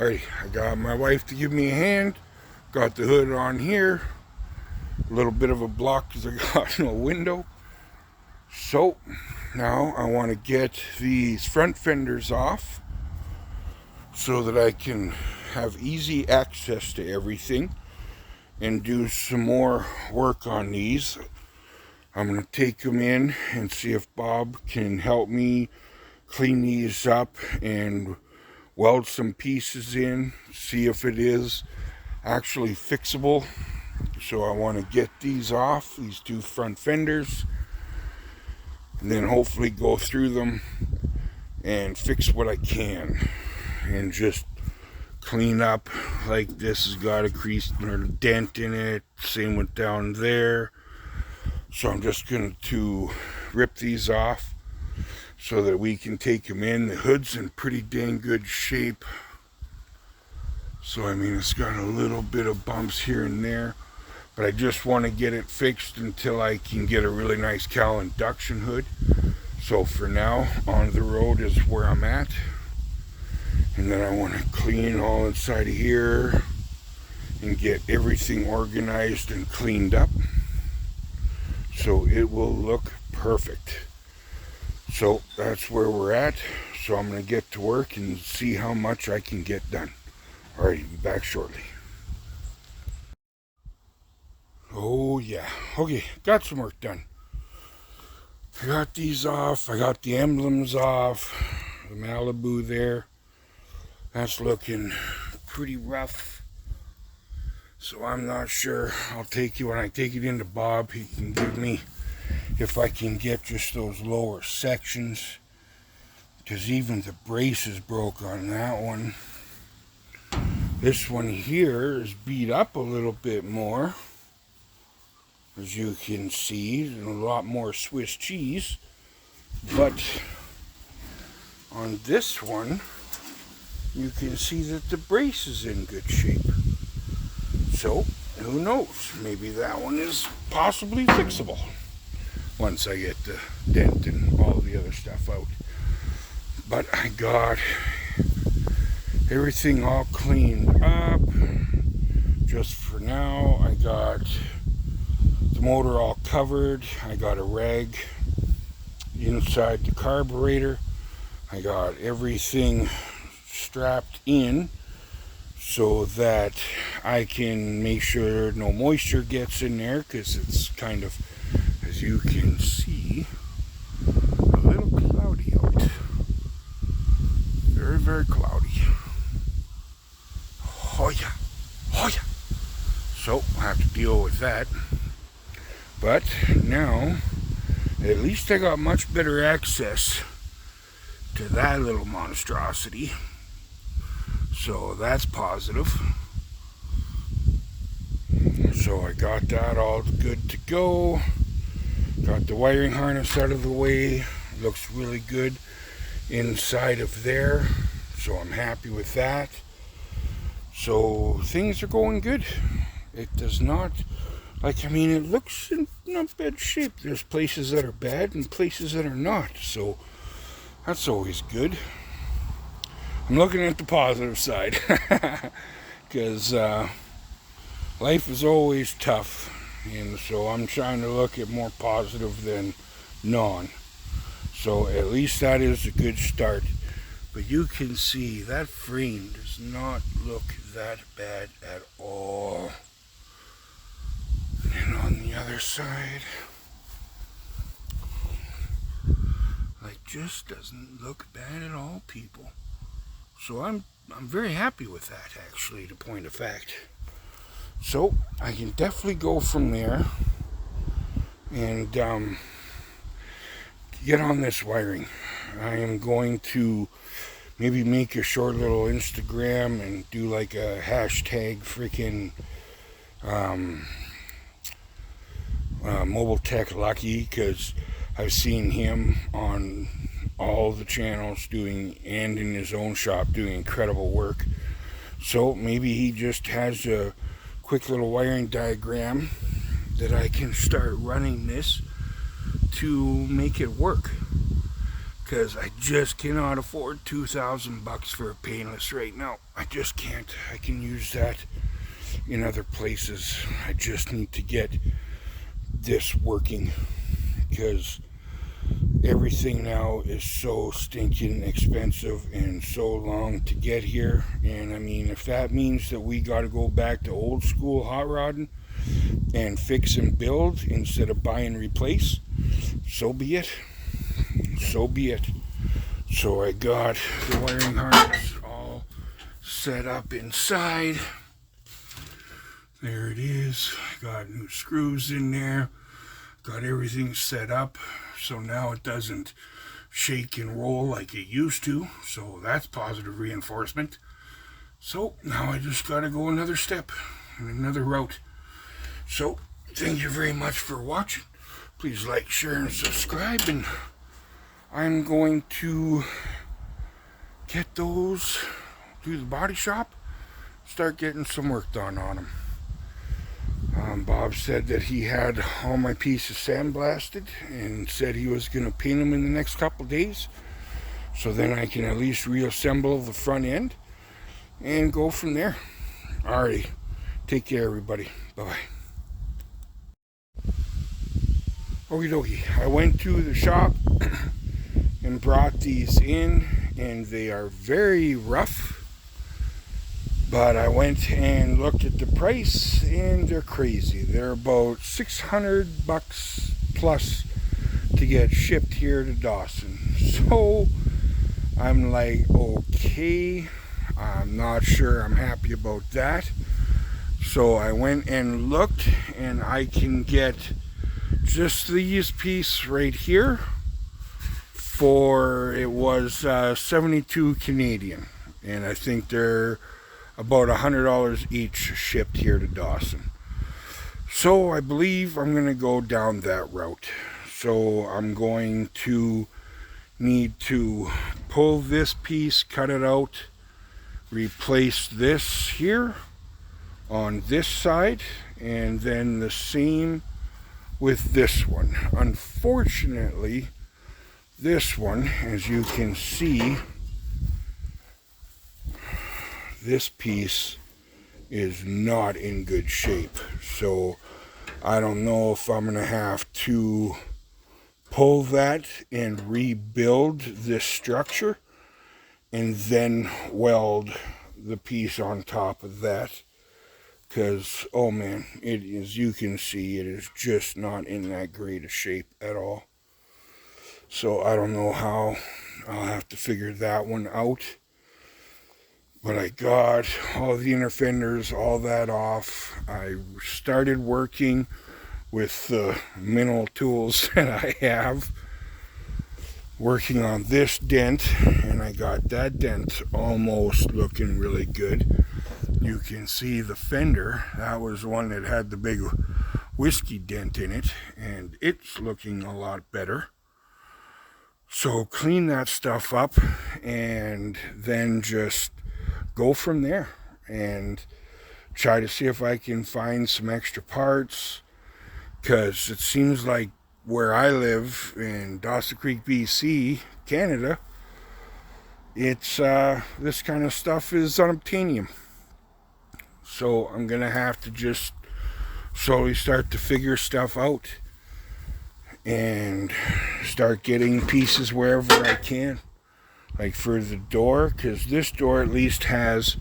Alright, I got my wife to give me a hand. Got the hood on here. A little bit of a block because I got no window. So, now I want to get these front fenders off so that I can have easy access to everything and do some more work on these. I'm going to take them in and see if Bob can help me clean these up and weld some pieces in, see if it is actually fixable. So I want to get these off, these two front fenders, and then hopefully go through them and fix what I can and just clean up. Like this has got a crease or a dent in it, same with down there. So I'm just going to rip these off so that we can take them in. The hood's in pretty dang good shape. So I mean, it's got a little bit of bumps here and there, but I just want to get it fixed until I can get a really nice cowl induction hood. So for now, on the road is where I'm at. And then I want to clean all inside of here and get everything organized and cleaned up so it will look perfect. So that's where we're at. So I'm going to get to work and see how much I can get done. Alright, be back shortly. Oh yeah, okay, got some work done. I got these off, I got the emblems off, the Malibu there. That's looking pretty rough. So I'm not sure. I'll take you, when I take it into Bob, he can give me, if I can get just those lower sections. Because even the braces broke on that one. This one here is beat up a little bit more, as you can see, and a lot more Swiss cheese. But on this one, you can see that the brace is in good shape. So, who knows? Maybe that one is possibly fixable once I get the dent and all the other stuff out. But I got everything all cleaned up. Just for now, I got the motor all covered. I got a rag inside the carburetor. I got everything strapped in so that I can make sure no moisture gets in there, because it's kind of, as you can see, a little cloudy out. Very, very cloudy. Oh yeah, oh yeah. So I have to deal with that. But now, at least I got much better access to that little monstrosity. So that's positive. So I got that all good to go. Got the wiring harness out of the way. Looks really good inside of there. So I'm happy with that. So things are going good. It does not, like, I mean, it looks in not bad shape. There's places that are bad and places that are not. So that's always good. I'm looking at the positive side, because life is always tough, and so I'm trying to look at more positive than non. So at least that is a good start. But you can see that frame does not look that bad at all. And on the other side, like, just doesn't look bad at all, people. So I'm very happy with that, actually, to point of fact. So I can definitely go from there and get on this wiring. I am going to maybe make a short little Instagram and do like a hashtag freaking Mobile Tech Lucky, because I've seen him on all the channels doing, and in his own shop doing incredible work. So maybe he just has a quick little wiring diagram that I can start running this to make it work. because I just cannot afford $2,000 for a painless right now. I just can't. I can use that in other places. I just need to get this working because everything now is so stinking expensive and so long to get here. And I mean, if that means that we got to go back to old school hot rodding and fix and build instead of buy and replace, so be it. So be it. So I got the wiring harness all set up inside. There it is. Got new screws in there. Got everything set up so now it doesn't shake and roll like it used to. So that's positive reinforcement. So now I just got to go another step and another route. So thank you very much for watching. Please like, share, and subscribe. And I'm going to get those to the body shop, start getting some work done on them. Bob said that he had all my pieces sandblasted and said he was going to paint them in the next couple days, so then I can at least reassemble the front end and go from there. Alrighty, take care everybody, bye-bye. Okie dokie, I went to the shop and brought these in, and they are very rough. But I went and looked at the price, and they're crazy. They're about $600 plus to get shipped here to Dawson. So I'm like, okay, I'm not sure I'm happy about that. So I went and looked, and I can get just these pieces right here for, it was 72 Canadian, and I think they're about $100 each shipped here to Dawson. So I believe I'm going to go down that route. So I'm going to need to pull this piece, cut it out, replace this here on this side, and then the same with this one. Unfortunately, this one, as you can see, this piece is not in good shape. So I don't know if I'm going to have to pull that and rebuild this structure and then weld the piece on top of that. Because, oh man, it is, you can see, it is just not in that great a shape at all. So I don't know how. I'll have to figure that one out. But I got all the inner fenders, all that off. I started working with the minimal tools that I have, working on this dent, and I got that dent almost looking really good. You can see the fender, that was one that had the big whiskey dent in it, and it's looking a lot better. So clean that stuff up and then just go from there and try to see if I can find some extra parts, because it seems like where I live in Dawson Creek, BC, Canada, it's this kind of stuff is unobtainium. So I'm gonna have to just slowly start to figure stuff out and start getting pieces wherever I can. Like for the door, because this door at least has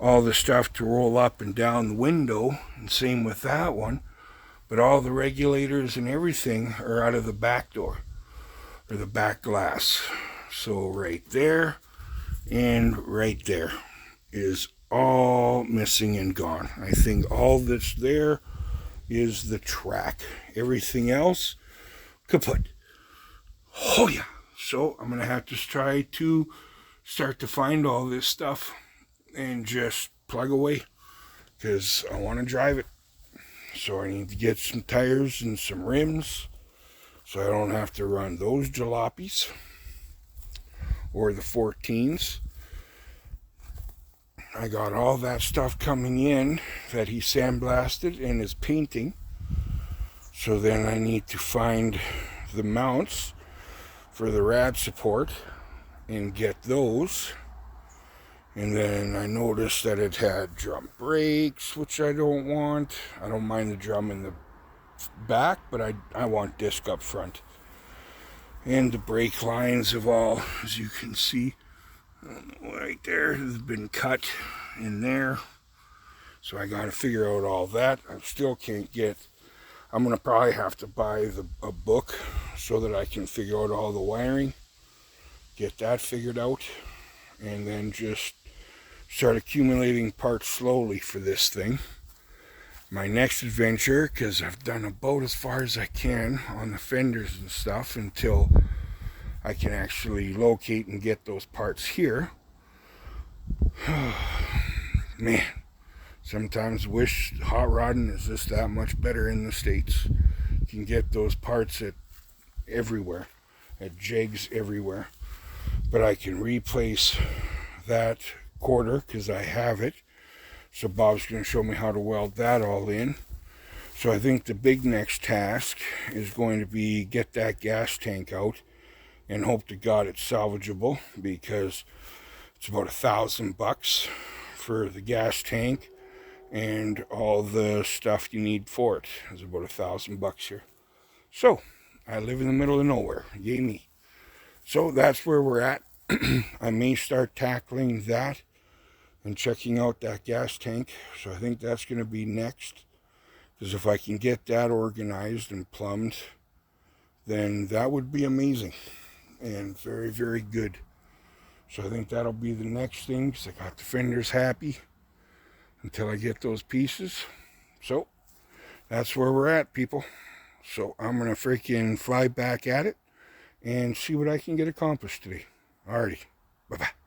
all the stuff to roll up and down the window, and same with that one. But all the regulators and everything are out of the back door, or the back glass. So right there and right there is all missing and gone. I think all that's there is the track. Everything else, kaput. Oh yeah. So I'm going to have to try to start to find all this stuff and just plug away, because I want to drive it. So I need to get some tires and some rims so I don't have to run those jalopies or the 14s. I got all that stuff coming in that he sandblasted and is painting. So then I need to find the mounts for the rad support and get those. And then I noticed that it had drum brakes, which I don't want. I don't mind the drum in the back, but I want disc up front. And the brake lines have all, as you can see, right there, have been cut in there. So I got to figure out all that. I still can't get, I'm going to probably have to buy a book so that I can figure out all the wiring, get that figured out, and then just start accumulating parts slowly for this thing. My next adventure, because I've done about as far as I can on the fenders and stuff until I can actually locate and get those parts here. Man, sometimes wish hot rodding is just that much better in the States. You can get those parts at everywhere, at jigs everywhere. But I can replace that quarter because I have it. So Bob's going to show me how to weld that all in. So I think the big next task is going to be get that gas tank out and hope to God it's salvageable, because it's about $1,000 for the gas tank and all the stuff you need for it. It's about $1,000 here. So I live in the middle of nowhere. Yay me. So that's where we're at. I may start tackling that and checking out that gas tank. So I think that's going to be next. Because if I can get that organized and plumbed, then that would be amazing. And very, very good. So I think that'll be the next thing. Because I got the fenders happy until I get those pieces. So that's where we're at, people. So I'm going to freaking fly back at it and see what I can get accomplished today. Alrighty. Bye-bye.